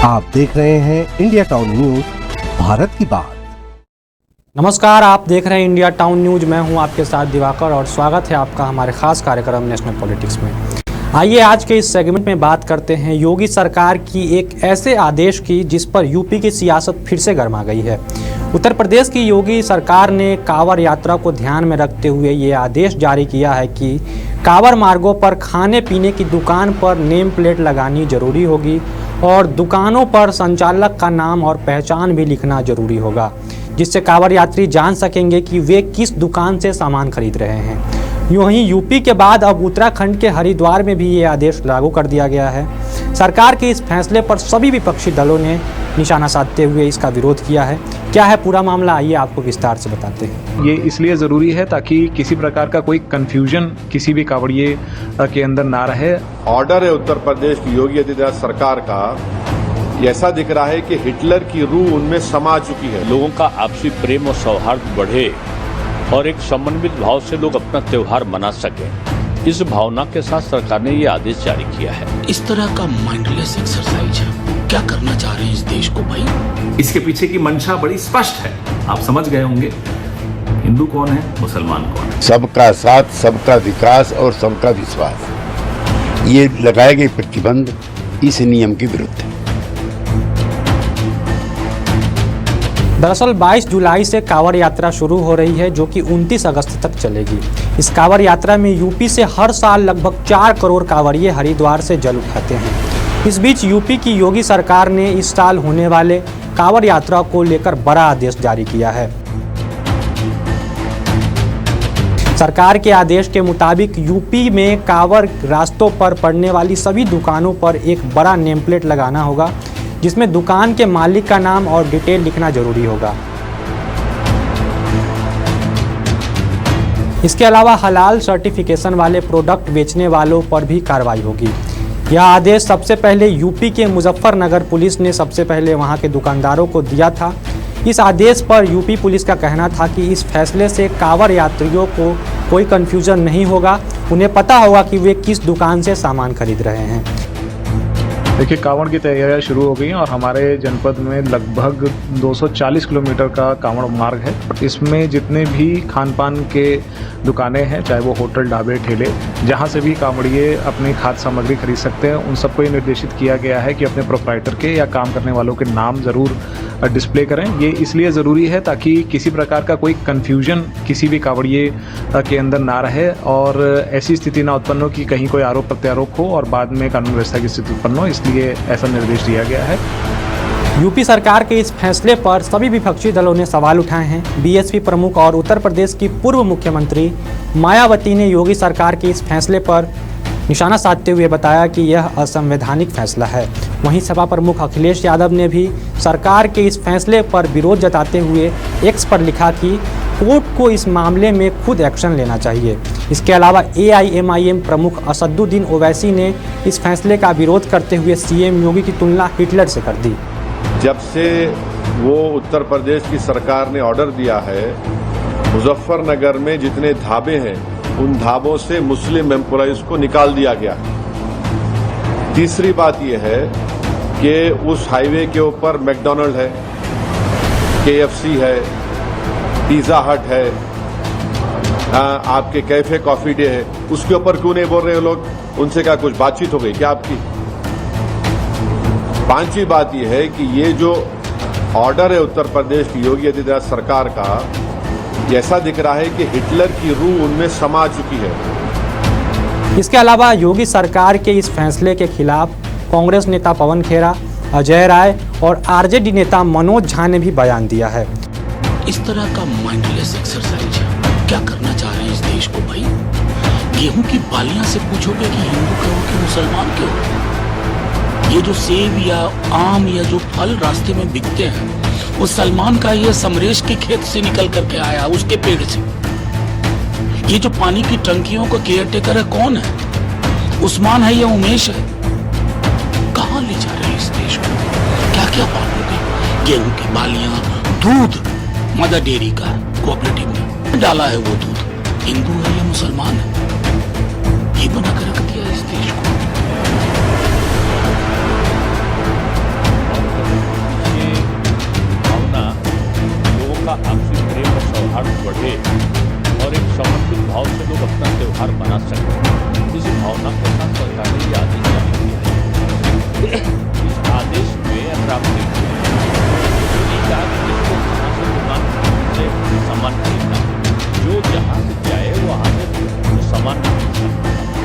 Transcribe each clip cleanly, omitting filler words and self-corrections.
आप देख रहे हैं इंडिया टाउन न्यूज, भारत की बात। नमस्कार, आप देख रहे हैं इंडिया टाउन न्यूज। मैं हूं आपके साथ दिवाकर और स्वागत है आपका हमारे खास कार्यक्रम नेशनल पॉलिटिक्स में। आइए आज के इस सेगमेंट में बात करते हैं योगी सरकार की एक ऐसे आदेश की जिस पर यूपी की सियासत फिर से गर्मा गई है। उत्तर प्रदेश की योगी सरकार ने कांवड़ यात्रा को ध्यान में रखते हुए ये आदेश जारी किया है कि कांवड़ मार्गों पर खाने पीने की दुकान पर नेम प्लेट लगानी जरूरी होगी और दुकानों पर संचालक का नाम और पहचान भी लिखना जरूरी होगा, जिससे कांवड़ यात्री जान सकेंगे कि वे किस दुकान से सामान खरीद रहे हैं। यूं ही यूपी के बाद अब उत्तराखंड के हरिद्वार में भी ये आदेश लागू कर दिया गया है। सरकार के इस फैसले पर सभी विपक्षी दलों ने निशाना साधते हुए इसका विरोध किया है। क्या है पूरा मामला, आइए आपको विस्तार से बताते हैं। ये इसलिए ज़रूरी है ताकि किसी प्रकार का कोई कंफ्यूजन किसी भी कांवड़िए के अंदर ना रहे। ऑर्डर है उत्तर प्रदेश की योगी आदित्यनाथ सरकार का, ऐसा दिख रहा है कि हिटलर की रूह उनमें समा चुकी है। लोगों का आपसी प्रेम और सौहार्द बढ़े और एक समन्वित भाव से लोग अपना त्योहार मना सकें, इस भावना के साथ सरकार ने ये आदेश जारी किया है। इस तरह का माइंडलेस एक्सरसाइज है। क्या करना चाह रहे हैं इस देश को भाई? इसके पीछे की मंशा बड़ी स्पष्ट है, आप समझ गए होंगे। हिंदू कौन है, मुसलमान कौन है। सबका साथ, सबका विकास और सबका विश्वास, ये लगाए गए प्रतिबंध इस नियम के विरुद्ध है। दरअसल 22 जुलाई से कांवड़ यात्रा शुरू हो रही है, जो कि 29 अगस्त तक चलेगी। इस कांवड़ यात्रा में यूपी से हर साल लगभग 4 करोड़ कांवड़िए हरिद्वार से जल उठाते हैं। इस बीच यूपी की योगी सरकार ने इस साल होने वाले कांवड़ यात्रा को लेकर बड़ा आदेश जारी किया है। सरकार के आदेश के मुताबिक यूपी में कांवड़ रास्तों पर पड़ने वाली सभी दुकानों पर एक बड़ा नेम प्लेट लगाना होगा, जिसमें दुकान के मालिक का नाम और डिटेल लिखना जरूरी होगा। इसके अलावा हलाल सर्टिफिकेशन वाले प्रोडक्ट बेचने वालों पर भी कार्रवाई होगी। यह आदेश सबसे पहले यूपी के मुजफ्फरनगर पुलिस ने सबसे पहले वहां के दुकानदारों को दिया था। इस आदेश पर यूपी पुलिस का कहना था कि इस फैसले से कांवड़ यात्रियों को कोई कंफ्यूजन नहीं होगा, उन्हें पता होगा कि वे किस दुकान से सामान खरीद रहे हैं। देखिए, कांवड़ की तैयारियां शुरू हो गई हैं और हमारे जनपद में लगभग 240 किलोमीटर का कांवड़ मार्ग है। इसमें जितने भी खान पान के दुकानें हैं, चाहे वो होटल, ढाबे, ठेले, जहां से भी कांवड़िए अपनी खाद्य सामग्री खरीद सकते हैं, उन सबको ये निर्देशित किया गया है कि अपने प्रोप्राइटर के या काम करने वालों के नाम ज़रूर डिस्प्ले करें। ये इसलिए ज़रूरी है ताकि किसी प्रकार का कोई कन्फ्यूजन किसी भी कांवड़िए के अंदर ना रहे और ऐसी स्थिति ना उत्पन्न हो कि कहीं कोई आरोप प्रत्यारोप हो और बाद में कानून व्यवस्था की स्थिति उत्पन्न हो, इसलिए ऐसा निर्देश दिया गया है। यूपी सरकार के इस फैसले पर सभी विपक्षी दलों ने सवाल उठाए हैं। बीएसपी प्रमुख और उत्तर प्रदेश की पूर्व मुख्यमंत्री मायावती ने योगी सरकार के इस फैसले पर निशाना साधते हुए बताया कि यह असंवैधानिक फैसला है। वहीं सपा प्रमुख अखिलेश यादव ने भी सरकार के इस फैसले पर विरोध जताते हुए एक्स पर लिखा कि कोर्ट को इस मामले में खुद एक्शन लेना चाहिए। इसके अलावा एआईएमआईएम प्रमुख असदुद्दीन ओवैसी ने इस फैसले का विरोध करते हुए सीएम योगी की तुलना हिटलर से कर दी। जब से वो उत्तर प्रदेश की सरकार ने ऑर्डर दिया है, मुजफ्फरनगर में जितने ढाबे हैं उन ढाबों से मुस्लिम एम्प्लॉइज को निकाल दिया गया। तीसरी बात यह है कि उस हाईवे के ऊपर मैकडॉनल्ड है, केएफसी है, पिज्जा हट है, आपके कैफे कॉफी डे है, उसके ऊपर क्यों नहीं बोल रहे लोग? उनसे क्या कुछ बातचीत हो गई क्या आपकी? पांचवी बात यह है कि ये जो ऑर्डर है उत्तर प्रदेश की योगी आदित्यनाथ सरकार का, ऐसा दिख रहा है कि हिटलर की रूह उनमें समा चुकी है। इसके अलावा योगी सरकार के इस फैसले के खिलाफ कांग्रेस नेता पवन खेरा, अजय राय और आरजेडी नेता मनोज झा ने भी बयान दिया है। इस तरह का माइंडलेस एक्सरसाइज है। क्या करना चाह रहे हैं इस देश को भाई? गेहूं की बालियां से पूछोगे कि हिंदू क्यों हो कि मुसलमान क्यों हो? ये जो सेब या आम या जो फल रास्ते में बिकते हैं, वो सलमान का ये समरेश के खेत से निकल करके आया, उसके पेड़ से। ये जो पानी की टंकियों का केयर टेकर है, कौन है? उस्मान है या उमेश है? कहां ले जा रहे हैं इस देश को? क्या क्या पालोगे? गेहूं की बालियां, दूध मदर डेयरी का कोऑपरेटिव में डाला है, वो दूध हिंदू है या मुसलमान है? ये बना कर रख दिया इस देश को।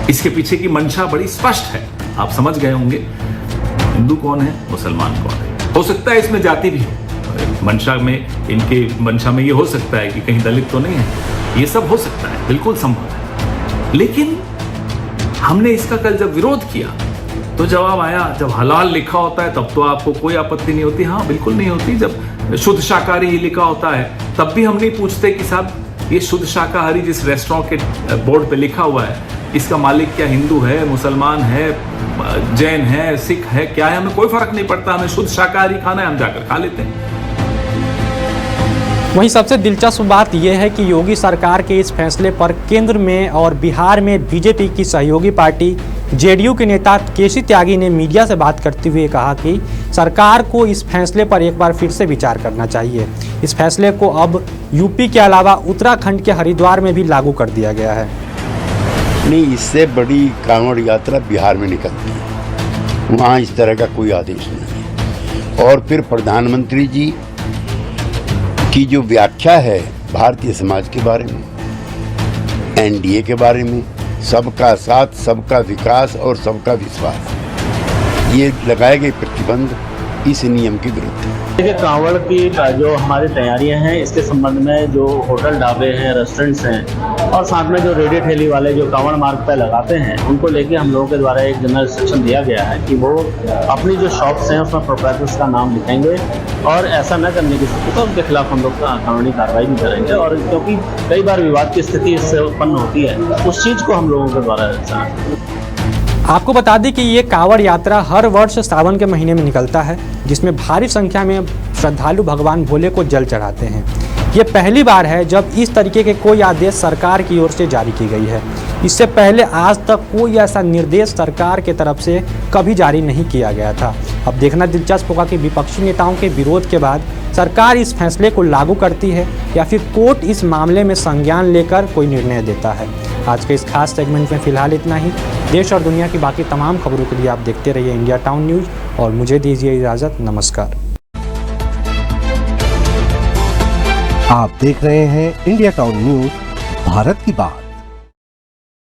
इसके पीछे की मंशा बड़ी स्पष्ट है, आप समझ गए होंगे। हिंदू कौन है, मुसलमान कौन है। हो सकता है इसमें जाति भी हो, मंशा में, इनके मंशा में ये हो सकता है कि कहीं दलित तो नहीं है, ये सब हो सकता है, बिल्कुल संभव है। लेकिन हमने इसका कल जब विरोध किया तो जवाब आया, जब हलाल लिखा होता है तब तो आपको कोई आपत्ति नहीं होती। हाँ, बिल्कुल नहीं होती। जब शुद्ध शाकाहारी लिखा होता है तब भी हम नहीं पूछते कि साहब ये शुद्ध शाकाहारी जिस रेस्टोरेंट के बोर्ड पे लिखा हुआ है, इसका मालिक क्या हिंदू है, मुसलमान है, जैन है, सिख है, क्या है, हमें कोई फर्क नहीं पड़ता। हमें शुद्ध शाकाहारी खाना है, हम जाकर खा लेते हैं। वहीं सबसे दिलचस्प बात यह है कि योगी सरकार के इस फैसले पर केंद्र में और बिहार में बीजेपी की सहयोगी पार्टी जेडीयू के नेता केसी त्यागी ने मीडिया से बात करते हुए कहा कि सरकार को इस फैसले पर एक बार फिर से विचार करना चाहिए। इस फैसले को अब यूपी के अलावा उत्तराखंड के हरिद्वार में भी लागू कर दिया गया है। नहीं, इससे बड़ी कांवड़ यात्रा बिहार में निकलती है, वहाँ इस तरह का कोई आदेश नहीं है। और फिर प्रधानमंत्री जी की जो व्याख्या है भारतीय समाज के बारे में, एनडीए के बारे में, सबका साथ, सबका विकास और सबका विश्वास, ये लगाए गए प्रतिबंध इस नियम के विरुद्ध है। देखिए, कांवड़ की जो हमारी तैयारियां हैं, इसके संबंध में जो होटल, ढाबे हैं, रेस्टोरेंट्स हैं और साथ में जो रेडी ठेली वाले जो कांवड़ मार्ग पर लगाते हैं, उनको लेके हम लोगों के द्वारा एक जनरल इंस्ट्रक्शन दिया गया है कि वो अपनी जो शॉप्स हैं उसमें प्रोप्राइटर्स का नाम लिखेंगे और ऐसा न करने की स्थिति तो उनके खिलाफ हम लोग कानूनी कार्रवाई भी करेंगे। और क्योंकि कई बार विवाद की स्थिति इससे उत्पन्न होती है, उस चीज़ को हम लोगों के द्वारा आपको बता दें कि ये कांवड़ यात्रा हर वर्ष सावन के महीने में निकलता है, जिसमें भारी संख्या में श्रद्धालु भगवान भोले को जल चढ़ाते हैं। ये पहली बार है जब इस तरीके के कोई आदेश सरकार की ओर से जारी की गई है। इससे पहले आज तक कोई ऐसा निर्देश सरकार के तरफ से कभी जारी नहीं किया गया था। अब देखना दिलचस्प होगा कि विपक्षी नेताओं के विरोध के बाद सरकार इस फैसले को लागू करती है या फिर कोर्ट इस मामले में संज्ञान लेकर कोई निर्णय देता है। आज के इस खास सेगमेंट में फिलहाल इतना ही। देश और दुनिया की बाकी तमाम खबरों के लिए आप देखते रहिए इंडिया टाउन न्यूज़ और मुझे दीजिए इजाज़त। नमस्कार। आप देख रहे हैं इंडिया टाउन न्यूज़, भारत की बात।